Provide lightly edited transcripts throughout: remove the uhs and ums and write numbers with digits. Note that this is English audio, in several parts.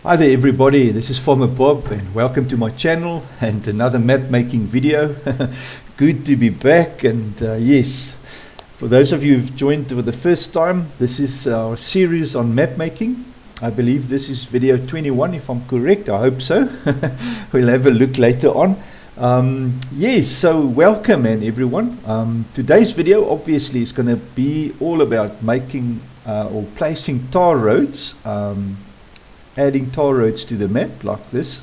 Hi there everybody, this is Farmer Bob and welcome to my channel and another map making video. Good to be back, and yes, for those of you who've joined for the first time, this is our series on map making. I believe this is video 21 if I'm correct, I hope so. We'll have a look later on. Yes, so welcome and everyone. Today's video obviously is going to be all about making or placing tar roads, adding tar roads to the map like this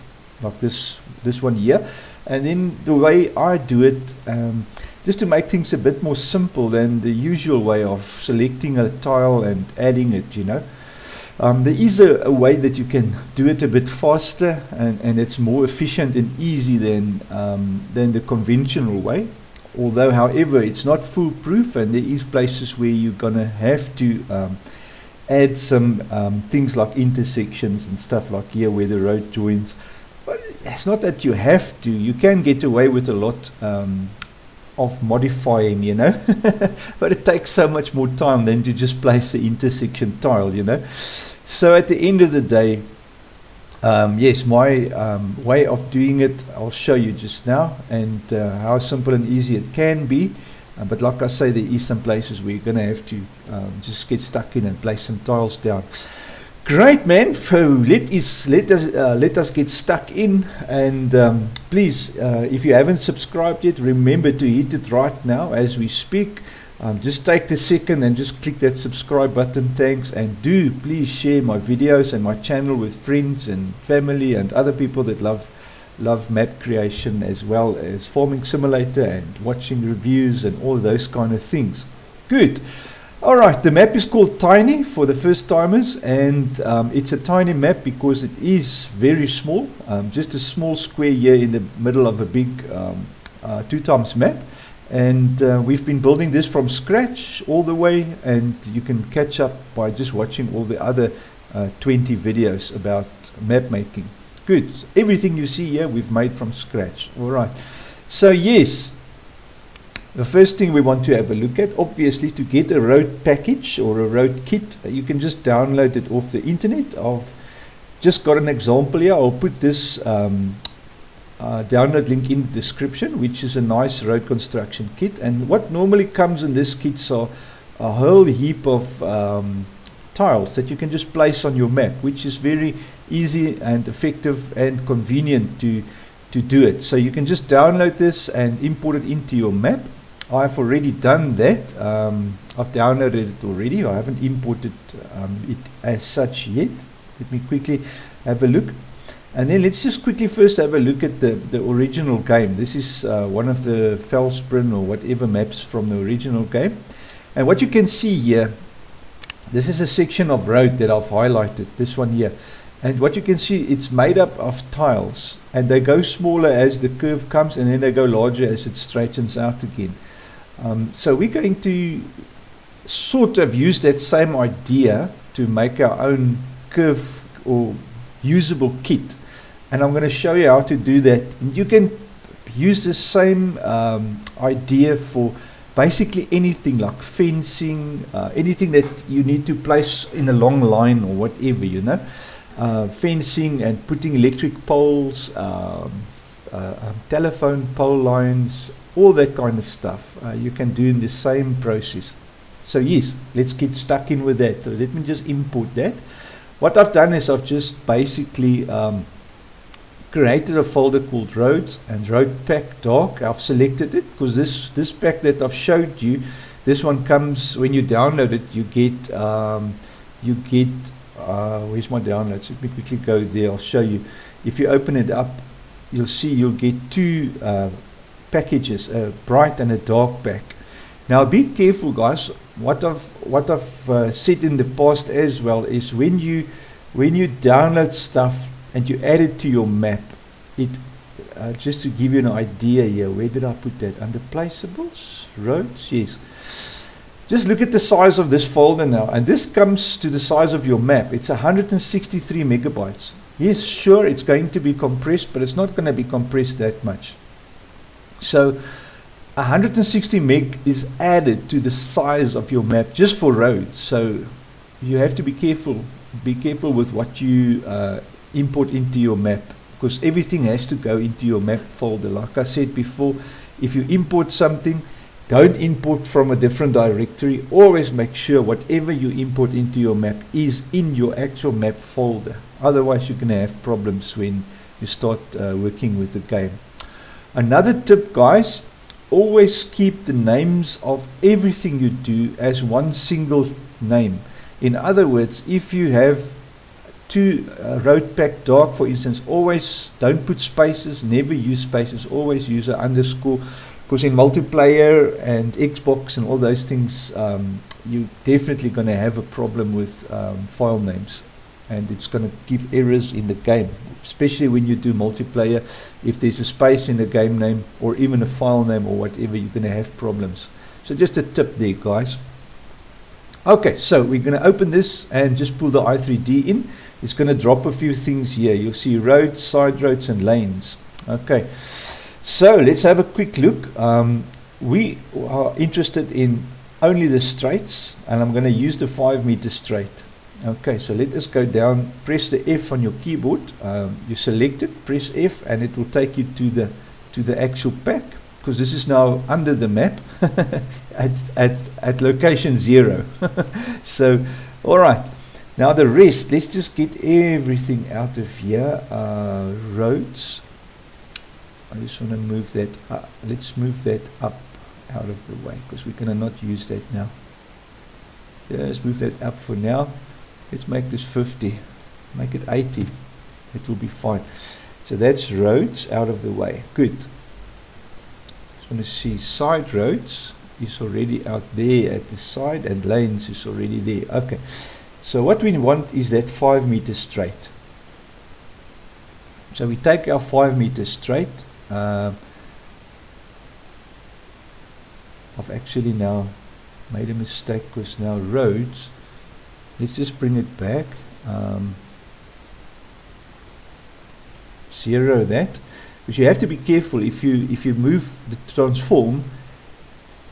one here, and then the way I do it, just to make things a bit more simple than the usual way of selecting a tile and adding it, you know. There is a way that you can do it a bit faster, and it's more efficient and easy than the conventional way. Although, however, it's not foolproof, and there is places where you're gonna have to add some things like intersections and stuff like here where the road joins. But it's not that you have to. You can get away with a lot of modifying, you know. But it takes so much more time than to just place the intersection tile, you know. So at the end of the day, yes, my way of doing it, I'll show you just now, and how simple and easy it can be. But like I say, there is some places where you're going to have to just get stuck in and place some tiles down. Great, man. So let us get stuck in, and please, if you haven't subscribed yet, remember to hit it right now as we speak. Just take the second and just click that subscribe button. Thanks, and do please share my videos and my channel with friends and family and other people that love map creation, as well as farming simulator and watching reviews and all those kind of things. Good. All right, the map is called Tiny for the first timers, and it's a tiny map because it is very small, just a small square here in the middle of a big 2x map. And we've been building this from scratch all the way, and you can catch up by just watching all the other 20 videos about map making. Good. Everything you see here we've made from scratch. All right. So yes, the first thing we want to have a look at, obviously, to get a road package or a road kit, you can just download it off the internet. I've just got an example here. I'll put this download link in the description, which is a nice road construction kit. And what normally comes in this kit are a whole heap of tiles that you can just place on your map, which is very easy and effective and convenient to do it. So you can just download this and import it into your map. I've already done that. I've downloaded it already. I haven't imported it as such yet. Let me quickly have a look. And then let's just quickly first have a look at the original game. This is one of the Felsprin or whatever maps from the original game. And what you can see here, this is a section of road that I've highlighted, this one here. And what you can see, it's made up of tiles, and they go smaller as the curve comes, and then they go larger as it straightens out again. So we're going to sort of use that same idea to make our own curve or usable kit. And I'm going to show you how to do that. And you can use the same idea for basically anything like fencing, anything that you need to place in a long line or whatever, you know. Fencing and putting electric poles, telephone pole lines, all that kind of stuff you can do in the same process. So yes, let's get stuck in with that. So let me just import that. What I've done is I've just basically created a folder called Roads and Road Pack Dark. I've selected it because this pack that I've showed you, this one comes when you download it. You get where's my downloads? Let me quickly go there. I'll show you. If you open it up, you'll see you'll get two packages, a bright and a dark pack. Now be careful, guys. What I've said in the past as well is when you download stuff and you add it to your map, it just to give you an idea here. Where did I put that? Under placeables, roads. Yes. Just look at the size of this folder now, and this comes to the size of your map. It's 163 megabytes. Yes, sure, it's going to be compressed, but it's not going to be compressed that much. So 160 meg is added to the size of your map just for roads. So you have to be careful with what you import into your map, because everything has to go into your map folder. Like I said before, if you import something, don't import from a different directory. Always make sure whatever you import into your map is in your actual map folder. Otherwise you're going to have problems when you start working with the game. Another tip, guys, always keep the names of everything you do as one single name. In other words, if you have road pack dark, for instance, always don't put spaces, never use spaces, always use an underscore, because in multiplayer and Xbox and all those things, you're definitely going to have a problem with file names, and it's going to give errors in the game, especially when you do multiplayer. If there's a space in the game name or even a file name or whatever, you're going to have problems. So just a tip there, guys. Okay, so we're going to open this and just pull the i3D in. It's going to drop a few things here. You'll see roads, side roads and lanes. Okay, so let's have a quick look. We are interested in only the straights, and I'm going to use the 5 meter straight. Okay, so let us go down, press the F on your keyboard. You select it, press F, and it will take you to the actual pack, because this is now under the map at location 0. So, all right. Now the rest, let's just get everything out of here. Roads. I just want to move that up. Let's move that up out of the way, because we're going to not use that now. Yeah, let's move that up for now. Let's make this 50. Make it 80. It will be fine. So that's roads out of the way. Good. Just want to see side roads is already out there at the side, and lanes is already there. Okay. So what we want is that 5 meter straight. So we take our 5 meter straight. I've actually now made a mistake, because now roads, let's just bring it back, 0 that, because you have to be careful. If you move the transform,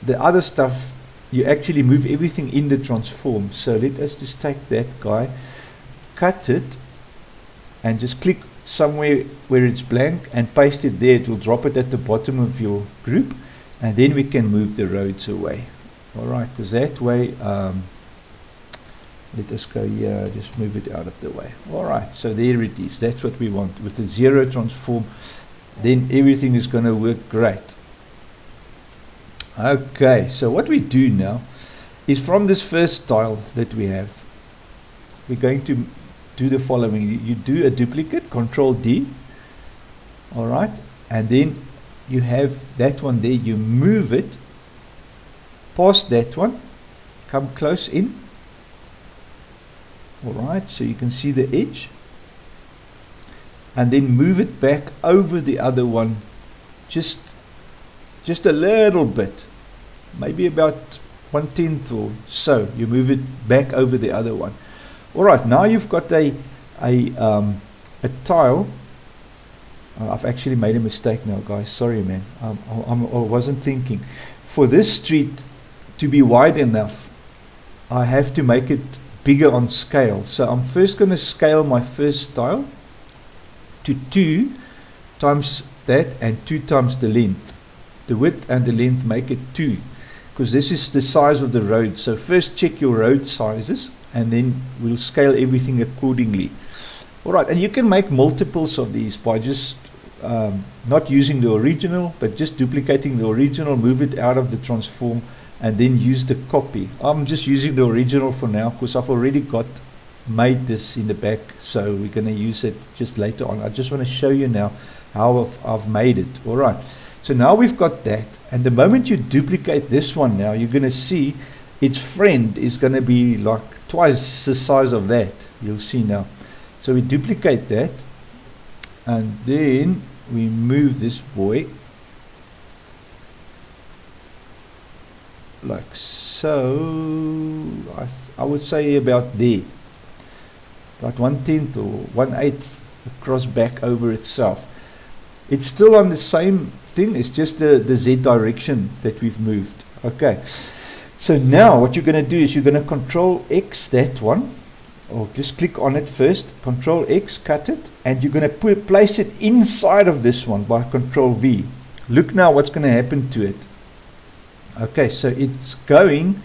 the other stuff, you actually move everything in the transform. So let us just take that guy, cut it, and just click somewhere where it's blank and paste it there. It will drop it at the bottom of your group, and then we can move the roads away. Alright, because that way, let us go here, just move it out of the way. Alright, so there it is. That's what we want. With the 0 transform, then everything is going to work great. Okay, so what we do now is, from this first tile that we have, we're going to do the following. You do a duplicate, Control D, alright, and then you have that one there, you move it past that one, come close in, alright, so you can see the edge, and then move it back over the other one, just a little bit, maybe about 1/10 or so. You move it back over the other one. Alright, now you've got a tile. I've actually made a mistake now, guys. Sorry, man. I wasn't thinking. For this street to be wide enough, I have to make it bigger on scale. So I'm first going to scale my first tile to 2 times that and 2 times the length. The width and the length, make it 2, because this is the size of the road. So first check your road sizes, and then we'll scale everything accordingly. Alright, and you can make multiples of these by just not using the original, but just duplicating the original, move it out of the transform, and then use the copy. I'm just using the original for now, because I've already made this in the back, so we're going to use it just later on. I just want to show you now how I've made it. Alright, so now we've got that, and the moment you duplicate this one now, you're going to see its friend is going to be like twice the size of that. You'll see now. So we duplicate that, and then we move this boy like so. I would say about there, about 1/10 or 1/8 across back over itself. It's still on the same thing, it's just the Z direction that we've moved. Okay, so now what you're going to do is you're going to Control X that one, or just click on it first, Control X, cut it, and you're going to place it inside of this one by Control V. Look now what's going to happen to it. Okay, so it's going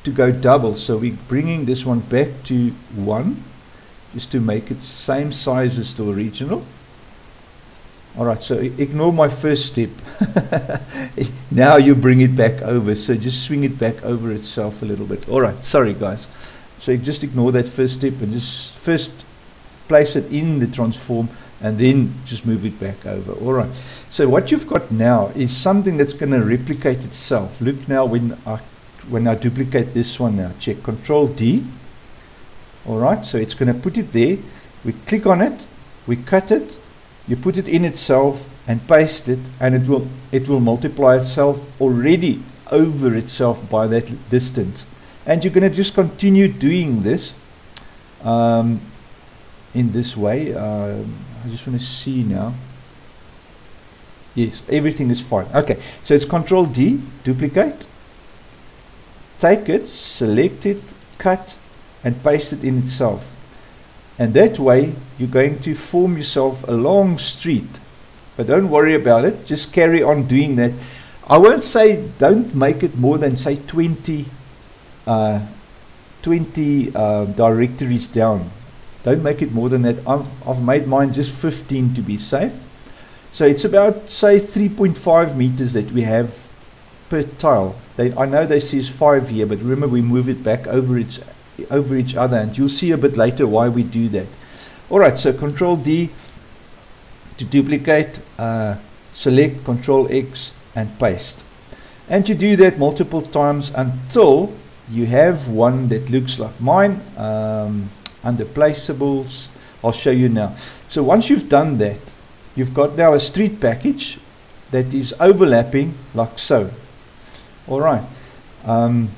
to go double, so we're bringing this one back to 1 just to make it same size as the original. Alright, so ignore my first step. Now you bring it back over, so just swing it back over itself a little bit. Alright, sorry guys. So you just ignore that first step and just first place it in the transform and then just move it back over. Alright, so what you've got now is something that's going to replicate itself. Look now when I duplicate this one now, check Control D. Alright, so it's going to put it there. We click on it, we cut it, you put it in itself and paste it, and it will multiply itself already over itself by that distance. And you're going to just continue doing this in this way. I just want to see now. Yes, everything is fine. Okay, so it's Control D, duplicate, take it, select it, cut, and paste it in itself. And that way, you're going to form yourself a long street. But don't worry about it. Just carry on doing that. I won't say don't make it more than, say, 20 directories down. Don't make it more than that. I've made mine just 15 to be safe. So it's about, say, 3.5 meters that we have per tile. I know they says 5 here, but remember we move it back over each other, and you'll see a bit later why we do that. Alright, so Control D to duplicate, select, Control X, and paste. And you do that multiple times until you have one that looks like mine. Under placeables, I'll show you now. So once you've done that, you've got now a street package that is overlapping like so. Alright, I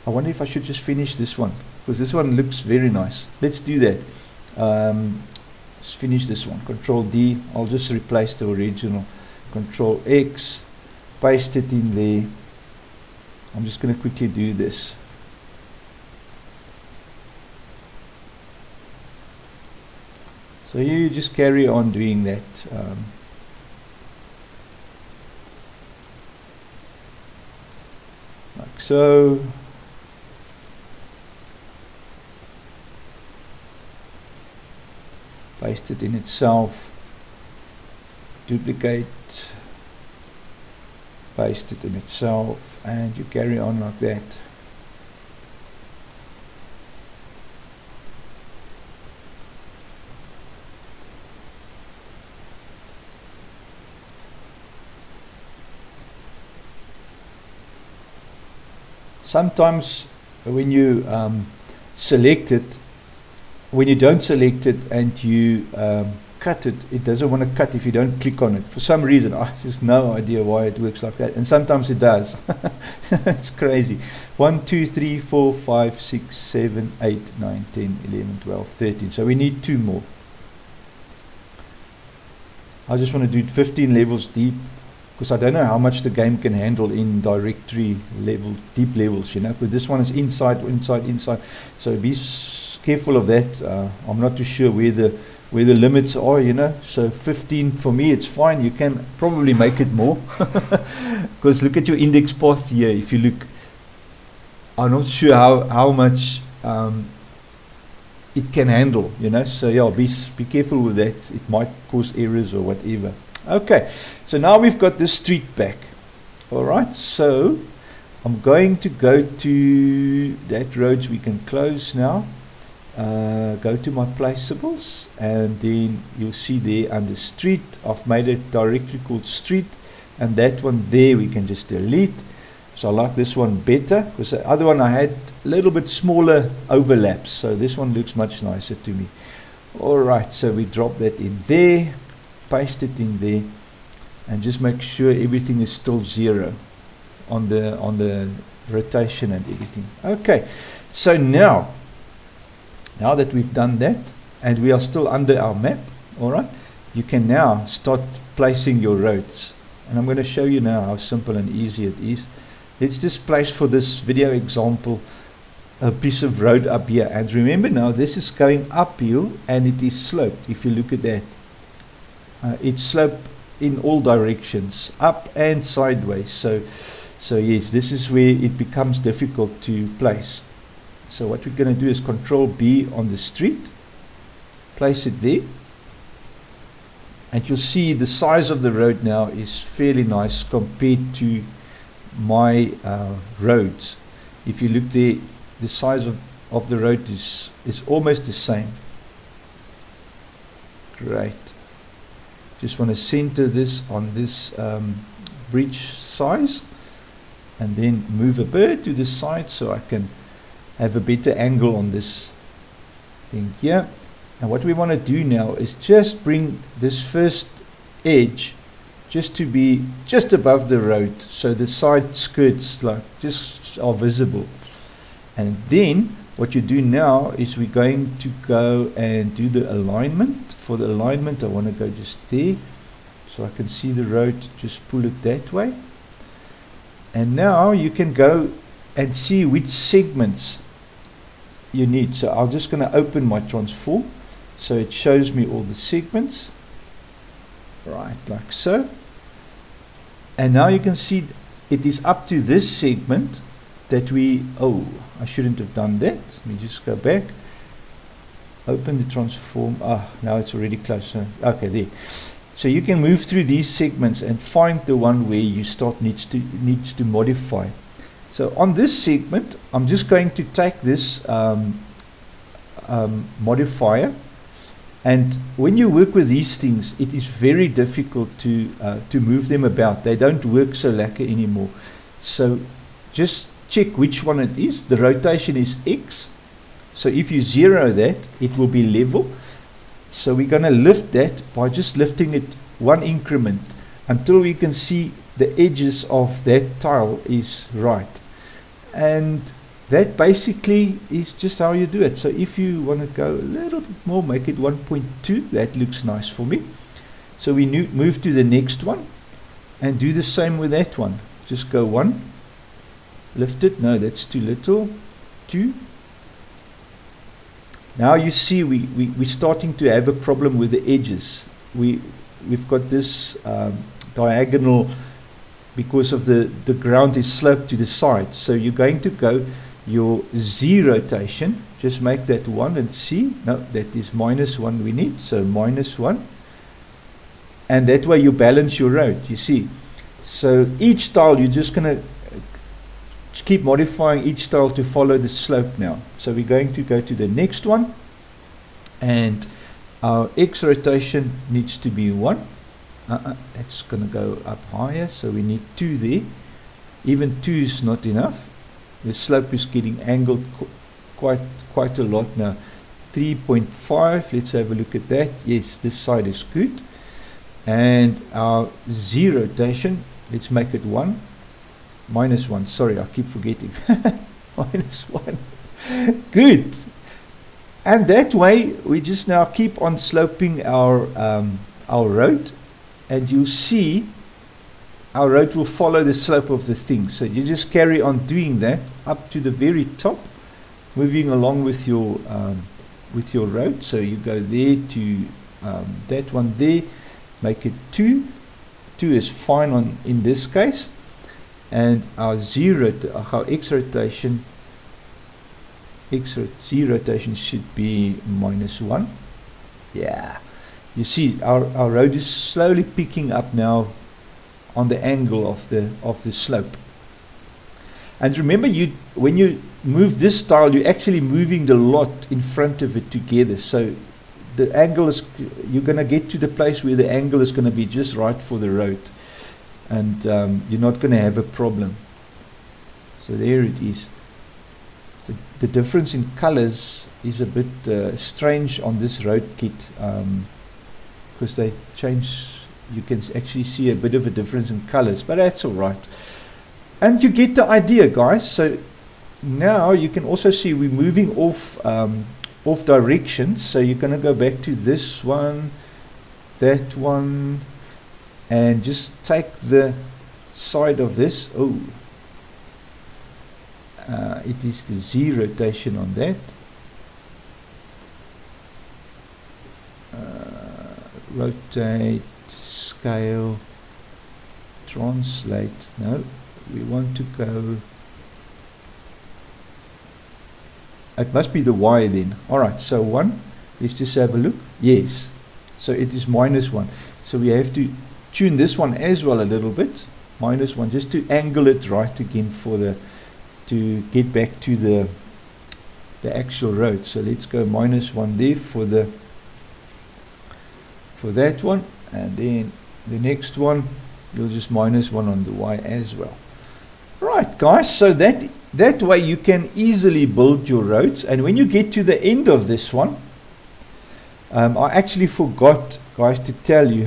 wonder if I should just finish this one, because this one looks very nice. Let's do that. Let's finish this one. Control D, I'll just replace the original. Control X, paste it in there. I'm just going to quickly do this. So you just carry on doing that. Like so. Paste it in itself. Duplicate. Paste it in itself, and you carry on like that. Sometimes when you select it, when you don't select it and you cut it, it doesn't want to cut if you don't click on it. For some reason, I just no idea why it works like that. And sometimes it does. It's crazy. 1, 2, 3, 4, 5, 6, 7, 8, 9, 10, 11, 12, 13. So we need 2 more. I just want to do 15 levels deep, because I don't know how much the game can handle in directory level, deep levels, you know, because this one is inside. So be careful of that. I'm not too sure where the limits are, you know. So 15 for me, it's fine. You can probably make it more, because look at your index path here. If you look, I'm not sure how much it can handle, you know. So yeah, be careful with that. It might cause errors or whatever. Okay, so now we've got this street back. Alright, so I'm going to go to that roads we can close now. Go to my placeables, and then you'll see there under street, I've made a directory called street, and that one there we can just delete. So I like this one better, because the other one I had a little bit smaller overlaps, so this one looks much nicer to me. Alright, so we drop that in there, paste it in there, and just make sure everything is still 0 on the rotation and everything. Okay, so now that we've done that, and we are still under our map, alright, you can now start placing your roads. And I'm going to show you now how simple and easy it is. Let's just place, for this video example, a piece of road up here. And remember now, this is going uphill and it is sloped. If you look at that, it's sloped in all directions, up and sideways. So yes, this is where it becomes difficult to place. So what we're going to do is Control B on the street, place it there, and you'll see the size of the road now is fairly nice compared to my roads. If you look there, the size of the road is almost the same. Great. Just want to center this on this bridge size, and then move a bit to the side so I can have a better angle on this thing here. And what we want to do now is just bring this first edge just to be just above the road, so the side skirts like just are visible. And then what you do now is we're going to go and do the alignment. For the alignment, I want to go just there so I can see the road, just pull it that way. And now you can go and see which segments you need. So I'm just going to open my transform so it shows me all the segments, right, like so. And now you can see it is up to this segment that I shouldn't have done that. Let me just go back, open the transform. Now it's already close. Okay, there. So you can move through these segments and find the one where you needs to modify. So on this segment, I'm just going to take this modifier, and when you work with these things, it is very difficult to move them about. They don't work so lacquer anymore. So just check which one it is. The rotation is X. So if you zero that, it will be level. So we're going to lift that by just lifting it one increment until we can see the edges of that tile is right. And that basically is just how you do it. So if you want to go a little bit more, make it 1.2. That looks nice for me. So we move to the next one and do the same with that one. Just go 1, lift it. No, that's too little. 2. Now you see we're starting to have a problem with the edges. We've got this diagonal because of the ground is sloped to the side. So you're going to go your Z rotation, just make that 1 and see. No, that is -1 we need, so -1. And that way you balance your road, you see. So each tile you're just going to keep modifying each tile to follow the slope now. So we're going to go to the next one, and our X rotation needs to be 1. It's going to go up higher, so we need 2 there. Even 2 is not enough. The slope is getting angled quite a lot now. 3.5, let's have a look at that. Yes, this side is good. And our Z rotation, let's make it 1. -1, sorry, I keep forgetting. -1. Good. And that way we just now keep on sloping our road, and you'll see our road will follow the slope of the thing. So you just carry on doing that up to the very top, moving along with your road. So you go there to that one there, make it 2. 2 is fine in this case. And our Z rotation should be -1. Yeah, you see our road is slowly picking up now on the angle of the slope. And remember, when you move this tile, you're actually moving the lot in front of it together. So the angle is, you're going to get to the place where the angle is going to be just right for the road. And you're not going to have a problem. So there it is. The difference in colors is a bit strange on this road kit, because they change. You can actually see a bit of a difference in colors, but that's all right. And you get the idea, guys. So now you can also see we're moving off directions. So you're going to go back to this one, that one, and just take the side of this. it is the Z rotation on that. Rotate, scale, translate. No, we want to go. It must be the Y then. Alright, so 1. Let's just have a look. Yes. So it is -1. So we have to tune this one as well a little bit. -1, just to angle it right again to get back to the actual road. So let's go -1 there for that one, and then the next one you'll just -1 on the Y as well. Right, guys, so that way you can easily build your roads. And when you get to the end of this one, I actually forgot, guys, to tell you.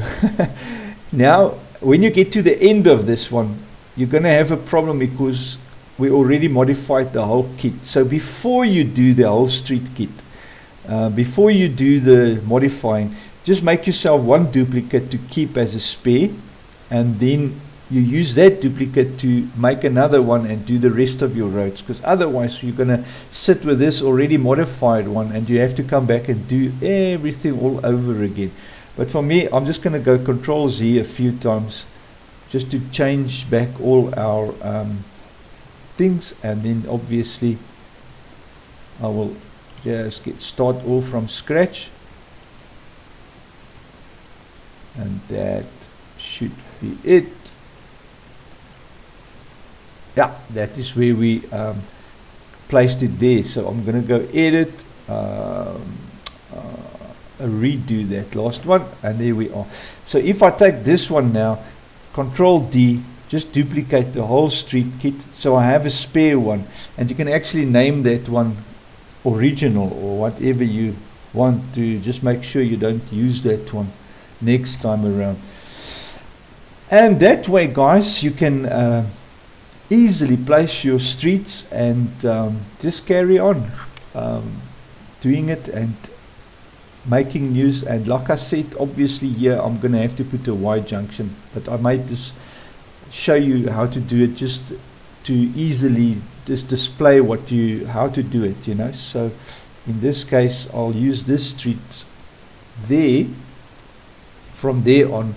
Now when you get to the end of this one, you're going to have a problem because we already modified the whole kit. So before you do the whole street kit, before you do the modifying, just make yourself one duplicate to keep as a spare, and then you use that duplicate to make another one and do the rest of your roads, because otherwise you're going to sit with this already modified one and you have to come back and do everything all over again. But for me, I'm just going to go Control Z a few times just to change back all our things, and then obviously I will just start all from scratch, and that should be it. Yeah, that is where we placed it there. So I'm going to go edit, redo that last one, and there we are. So if I take this one now, Control D, just duplicate the whole street kit, so I have a spare one, and you can actually name that one original or whatever you want to. Just make sure you don't use that one next time around. And that way, guys, you can easily place your streets and just carry on doing it and making news. And like I said, obviously here I'm going to have to put a Y junction, but I made this show you how to do it, just to easily just display how to do it, you know. So in this case I'll use this street there. From there on,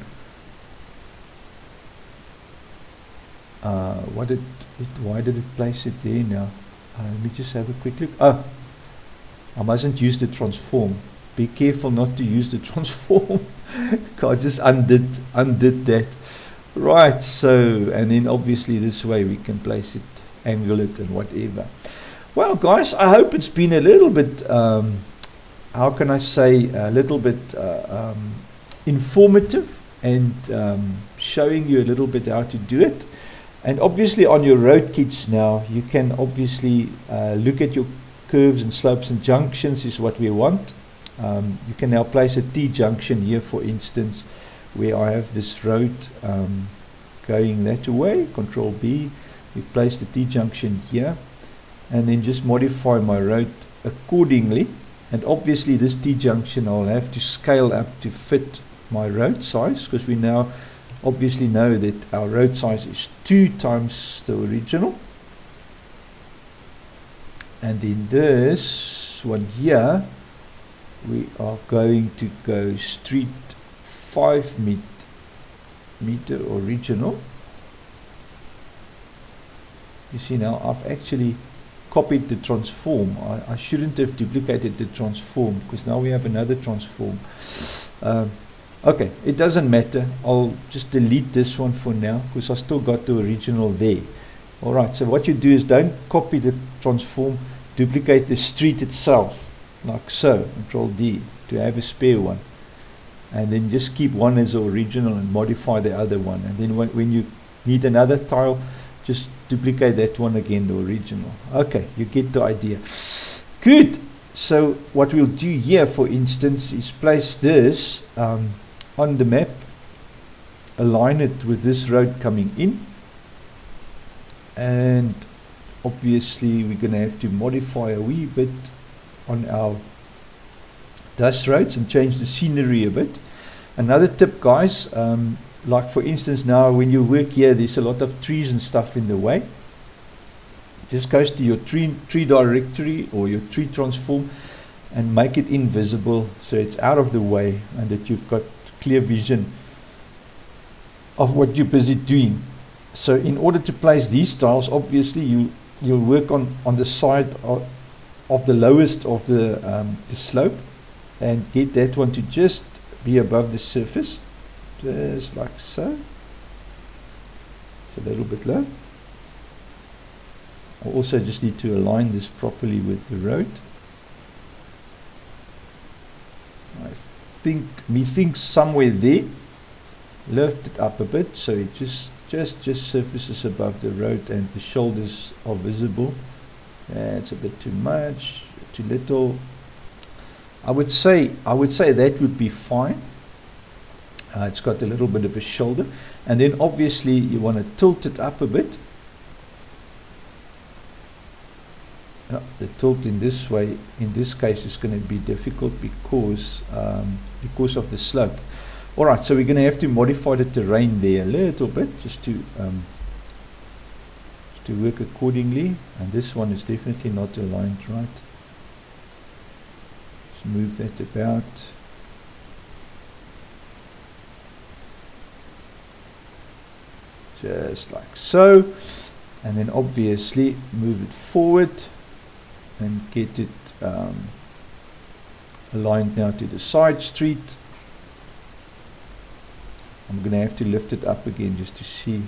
why did it place it there now? Let me just have a quick look. Oh, I mustn't use the transform. Be careful not to use the transform. I just undid that. Right, so, and then obviously this way we can place it, angle it and whatever. Well, guys, I hope it's been a little bit, how can I say, a little bit informative, and showing you a little bit how to do it. And obviously on your road kits now, you can obviously look at your curves and slopes and junctions is what we want. You can now place a T junction here, for instance, where I have this road going that way. Control B, we place the T junction here, and then just modify my road accordingly. And obviously this T junction I'll have to scale up to fit my road size, because we now obviously know that our road size is 2 times the original. And in this one here, we are going to go street 5 meter original. You see now I've actually copied the transform. I shouldn't have duplicated the transform, because now we have another transform. Okay, it doesn't matter. I'll just delete this one for now, because I still got the original there. Alright, so what you do is don't copy the transform, duplicate the street itself, like so. Control D to have a spare one. And then just keep one as the original and modify the other one. And then when you need another tile, just duplicate that one again, the original. Okay, you get the idea. Good. So what we'll do here, for instance, is place this on the map, align it with this road coming in, and obviously we're going to have to modify a wee bit on our dust roads and change the scenery a bit. Another tip, guys, like for instance now when you work here, there's a lot of trees and stuff in the way. just goes to your tree directory or your tree transform and make it invisible so it's out of the way and that you've got clear vision of what you're busy doing. So in order to place these tiles, obviously you'll work on the side of the lowest of the slope and get that one to just be above the surface, just like so. It's a little bit low. I also just need to align this properly with the road. I think somewhere there. Lift it up a bit so it just surfaces above the road and the shoulders are visible. It's a bit too much, too little. I would say that would be fine. It's got a little bit of a shoulder, and then obviously you want to tilt it up a bit. The tilt in this way, in this case, is going to be difficult because of the slope. Alright, so we're going to have to modify the terrain there a little bit just to work accordingly. And this one is definitely not aligned right. Just move that about. Just like so. And then obviously move it forward and get it aligned now to the side street. I'm going to have to lift it up again just to see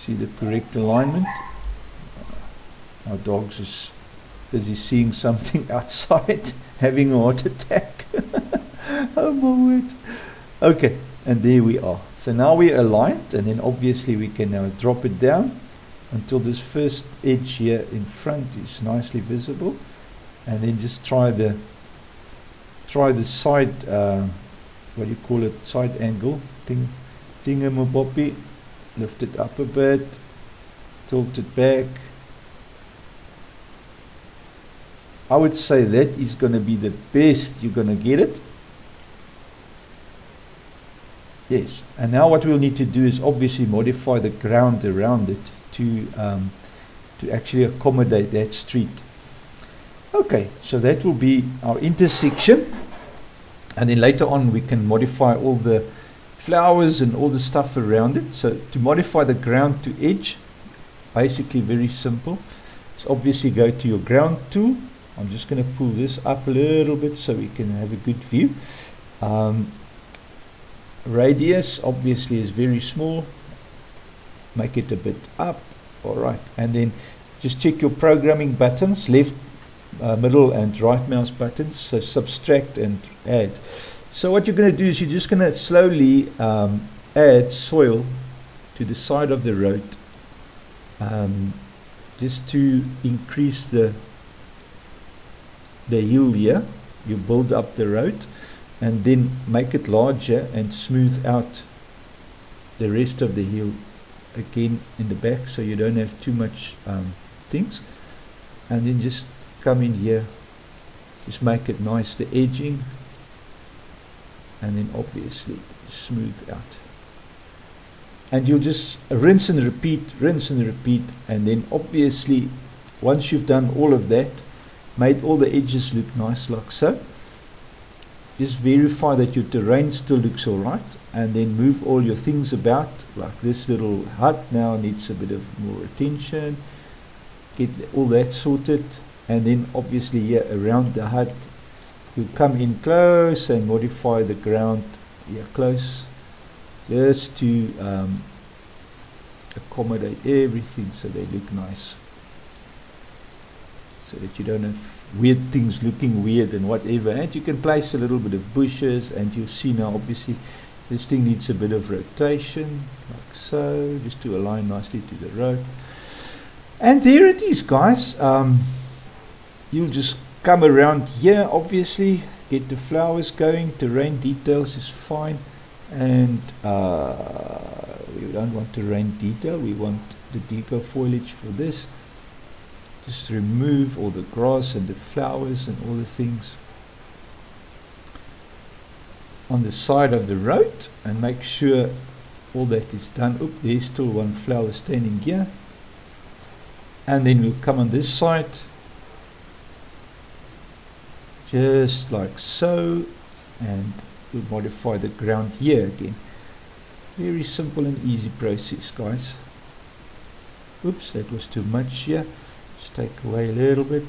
the correct alignment. Our dog's is busy seeing something outside, having a heart attack. Oh my word. Okay, and there we are. So now we're aligned, and then obviously we can now drop it down until this first edge here in front is nicely visible, and then just try the side what do you call it, side angle thingamabobby. Lift it up a bit, tilt it back. I would say that is going to be the best you're going to get it. Yes, and now what we'll need to do is obviously modify the ground around it to actually accommodate that street. Okay, so that will be our intersection. And then later on we can modify all the flowers and all the stuff around it. So to modify the ground to edge, basically very simple. So obviously go to your ground tool. I'm just going to pull this up a little bit so we can have a good view. Radius obviously is very small. Make it a bit up. Alright, and then just check your programming buttons, left, middle and right mouse buttons, so subtract and add. So what you're going to do is you're just going to slowly add soil to the side of the road, just to increase the hill here. You build up the road and then make it larger and smooth out the rest of the hill again in the back, so you don't have too much things. And then just come in here, just make it nice, the edging, and then obviously smooth out. And you'll just rinse and repeat, and then obviously once you've done all of that, made all the edges look nice like so, just verify that your terrain still looks alright, and then move all your things about. Like this little hut now needs a bit of more attention, get all that sorted. And then obviously here around the hut, you come in close and modify the ground here close, just to accommodate everything so they look nice, so that you don't have weird things looking weird and whatever. And you can place a little bit of bushes, and you'll see now obviously this thing needs a bit of rotation like so, just to align nicely to the road. And there it is, guys. You'll just come around here, obviously, get the flowers going. Terrain details is fine, and we don't want terrain detail, we want the deco foliage for this. Just remove all the grass and the flowers and all the things on the side of the road, and make sure all that is done. Oop, there's still one flower standing here. and then we'll come on this side, just like so, and we'll modify the ground here again. Very simple and easy process, guys. Oops, that was too much here. Just take away a little bit,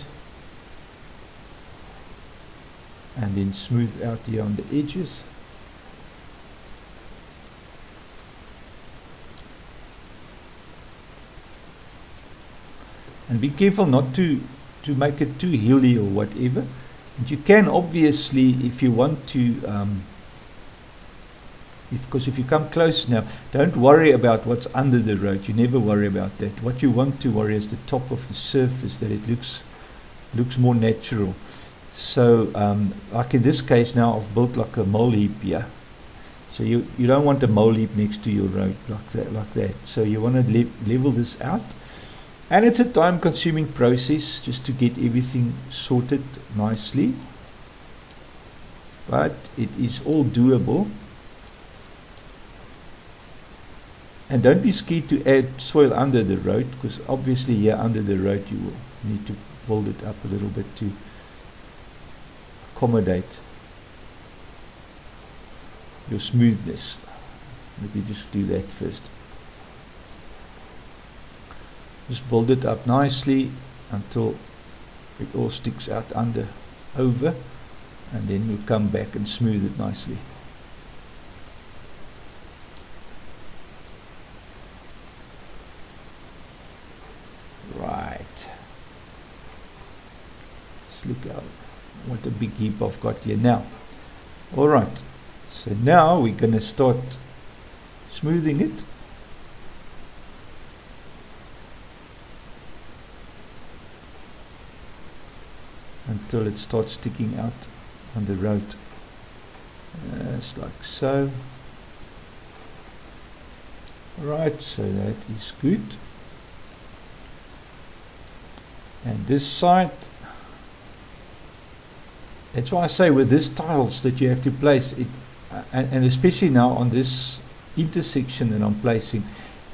and then smooth out here on the edges. And be careful not to make it too hilly or whatever. And you can obviously, if you want to, because if you come close now, don't worry about what's under the road. You never worry about that. What you want to worry is the top of the surface, that it looks more natural. So, like in this case now, I've built like a mole heap here. So you don't want a mole heap next to your road like that. So you want to level this out. And it's a time-consuming process just to get everything sorted nicely. But it is all doable. And don't be scared to add soil under the road, because obviously here under the road you will need to build it up a little bit to accommodate your smoothness. Let me just do that first. Just build it up nicely until it all sticks out over, and then we'll come back and smooth it nicely. Right. Let's look out. What a big heap I've got here now. Alright. So now we're going to start smoothing it. Until it starts sticking out on the road. Just like so. Right, so that is good. And this side, that's why I say with these tiles that you have to place it, and especially now on this intersection that I'm placing,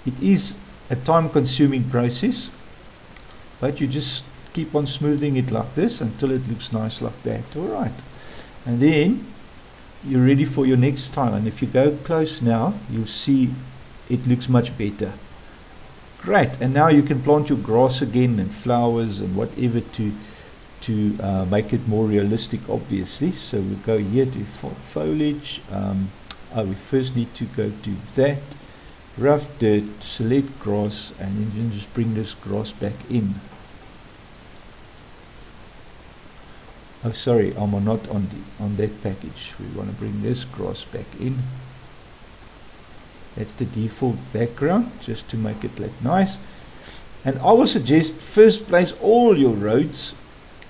it is a time-consuming process, but you just keep on smoothing it like this until it looks nice like that. Alright, and then you're ready for your next tile, and if you go close now, you'll see it looks much better. Great, and now you can plant your grass again and flowers and whatever to make it more realistic, obviously. So we'll go here to foliage. We first need to go to that, rough dirt, select grass, and then just bring this grass back in. Oh, sorry, I'm not on that package. We want to bring this grass back in. That's the default background, just to make it look nice. And I will suggest first place all your roads,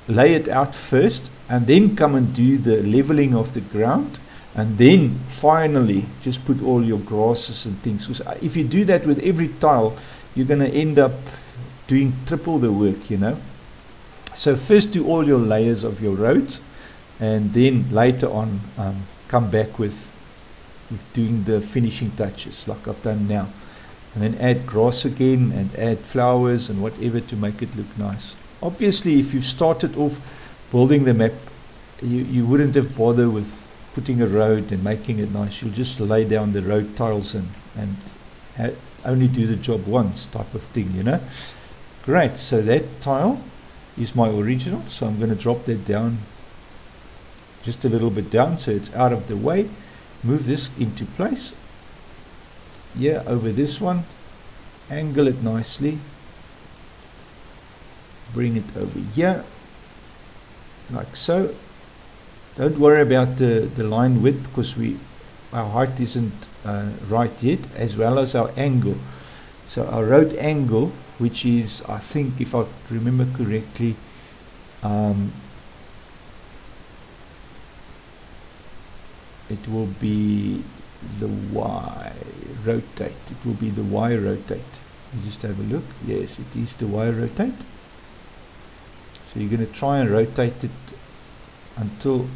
lay it out first, and then come and do the leveling of the ground, and then finally just put all your grasses and things. Because if you do that with every tile, you're going to end up doing triple the work, you know. So first do all your layers of your roads, and then later on come back with doing the finishing touches like I've done now, and then add grass again and add flowers and whatever to make it look nice. Obviously, if you started off building the map, you wouldn't have bothered with putting a road and making it nice. You'll just lay down the road tiles and only do the job once type of thing, you know. Great, so that tile is my original, so I'm going to drop that down just a little bit down so it's out of the way. Move this into place. Yeah, over this one. Angle it nicely. Bring it over here. Like so. Don't worry about the line width, because our height isn't right yet, as well as our angle. So our road angle, which is, I think, if I remember correctly, it will be the Y rotate. It will be the Y rotate. You just have a look. Yes, it is the Y rotate. So you're going to try and rotate it until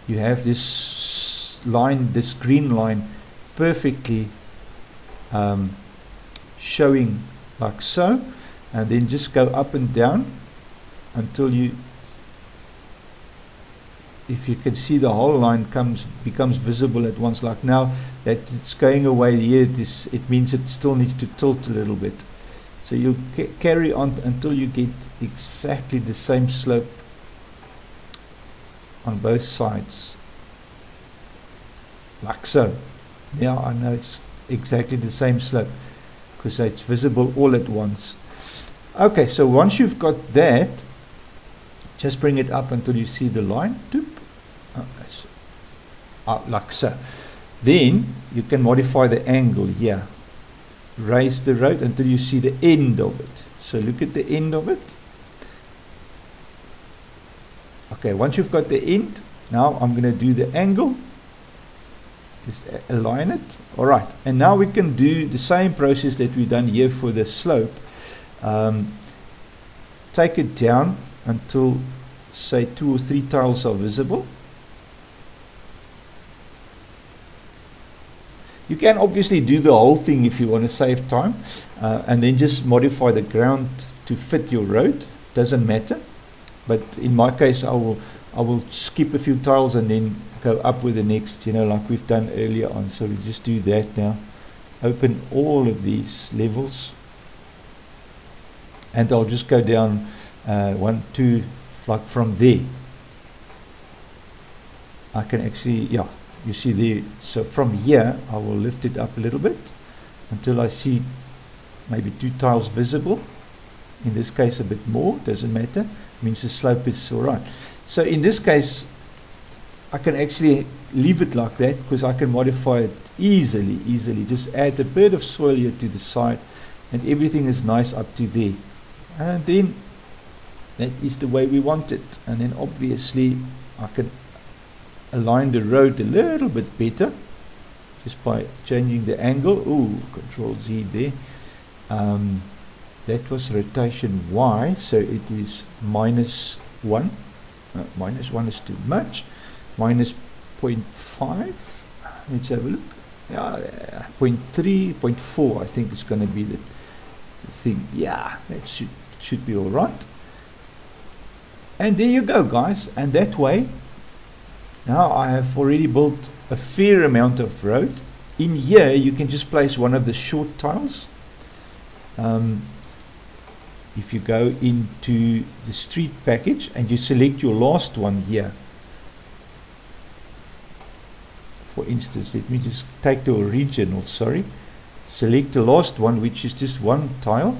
you have this line, this green line, perfectly showing like so. and then just go up and down until you, if you can see the whole line becomes visible at once. Like now that it's going away here, it means it still needs to tilt a little bit. So you'll carry on until you get exactly the same slope on both sides, like so. Yeah, I know it's exactly the same slope because it's visible all at once. Okay, so once you've got that, just bring it up until you see the line. Like so. Then you can modify the angle here. Raise the road until you see the end of it. So look at the end of it. Okay, once you've got the end, now I'm going to do the angle. Just align it. Alright, and now we can do the same process that we've done here for the slope. Take it down until, say, 2 or 3 tiles are visible. You can obviously do the whole thing if you want to save time, and then just modify the ground to fit your road. Doesn't matter. But in my case, I will skip a few tiles and then go up with the next, like we've done earlier on. So we just do that now. Open all of these levels, and I'll just go down 1, 2, like from there. I can actually, yeah. You see there, so from here I will lift it up a little bit until I see maybe 2 tiles visible. In this case a bit more, doesn't matter, means the slope is alright. So in this case I can actually leave it like that because I can modify it easily. Just add a bit of soil here to the side and everything is nice up to there. And then that is the way we want it. And then obviously I can align the road a little bit better just by changing the angle. Control Z there. That was rotation Y, so it is -1. -1 is too much. -0.5. Let's have a look. 0.3, 0.4 I think is going to be the thing. Yeah, that should be all right. And there you go, guys. And that way, now I have already built a fair amount of road. In here you can just place one of the short tiles. If you go into the street package and you select your last one here, for instance, let me just take the original, select the last one, which is just one tile,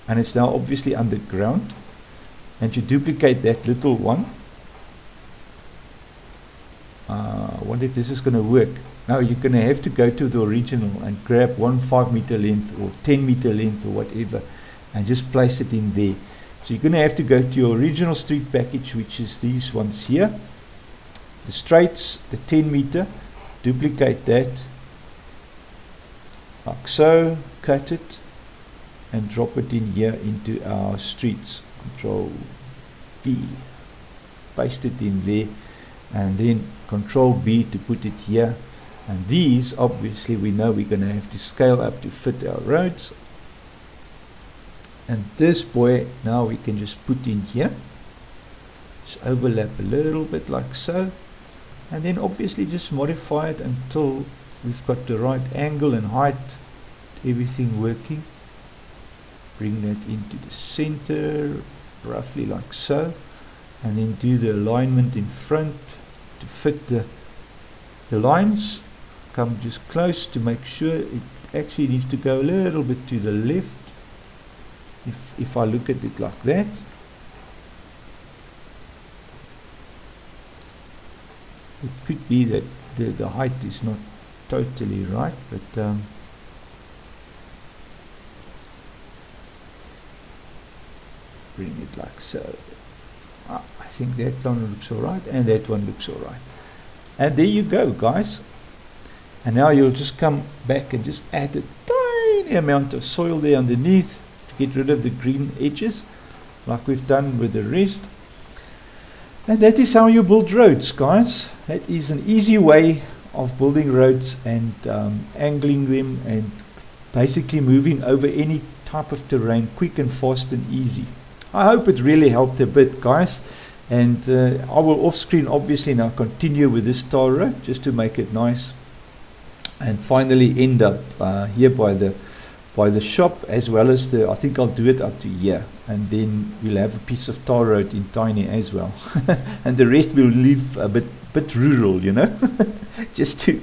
and it's now obviously underground, and you duplicate that little one. I wonder if this is going to work. Now you're going to have to go to the original and grab one 5 meter length or 10 meter length or whatever and just place it in there. So you're going to have to go to your original street package, which is these ones here, the straights, the 10 meter, duplicate that like so, cut it and drop it in here into our streets. Control B, paste it in there, and then Control B to put it here. And these obviously we know we're going to have to scale up to fit our roads. And this boy now we can just put in here, just overlap a little bit like so, and then obviously just modify it until we've got the right angle and height, everything working. Bring that into the center roughly like so, and then do the alignment in front to fit the lines. Come just close to make sure it actually needs to go a little bit to the left. If I look at it like that, it could be that the height is not totally right, but bring it like so. I think that one looks alright, and that one looks alright. And there you go, guys. And now you'll just come back and just add a tiny amount of soil there underneath to get rid of the green edges, like we've done with the rest. And that is how you build roads, guys. That is an easy way of building roads and angling them and basically moving over any type of terrain quick and fast and easy. I hope it really helped a bit, guys. And I will off screen obviously now continue with this tar road just to make it nice, and finally end up here by the shop, as well as I think I'll do it up to here, and then we'll have a piece of tar road in Tiny as well. And the rest we'll leave a bit rural, you know, just to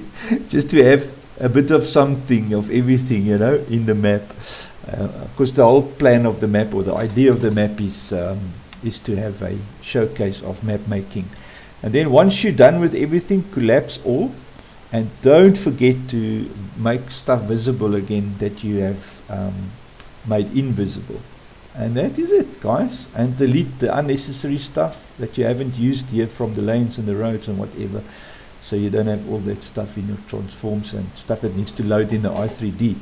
have a bit of something of everything, you know, in the map. Because the whole plan of the map, or the idea of the map, is to have a showcase of map making. And then once you're done with everything, collapse all, and don't forget to make stuff visible again that you have made invisible. And that is it, guys. And delete the unnecessary stuff that you haven't used here from the lanes and the roads and whatever, so you don't have all that stuff in your transforms and stuff that needs to load in the i3D.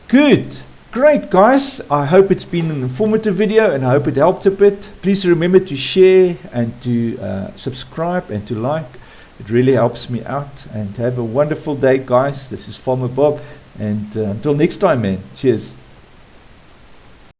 Good. Great, guys. I hope it's been an informative video, and I hope it helped a bit. Please remember to share and to subscribe and to like. It really helps me out. And have a wonderful day, guys. This is Farmer Bob, and until next time, man. Cheers.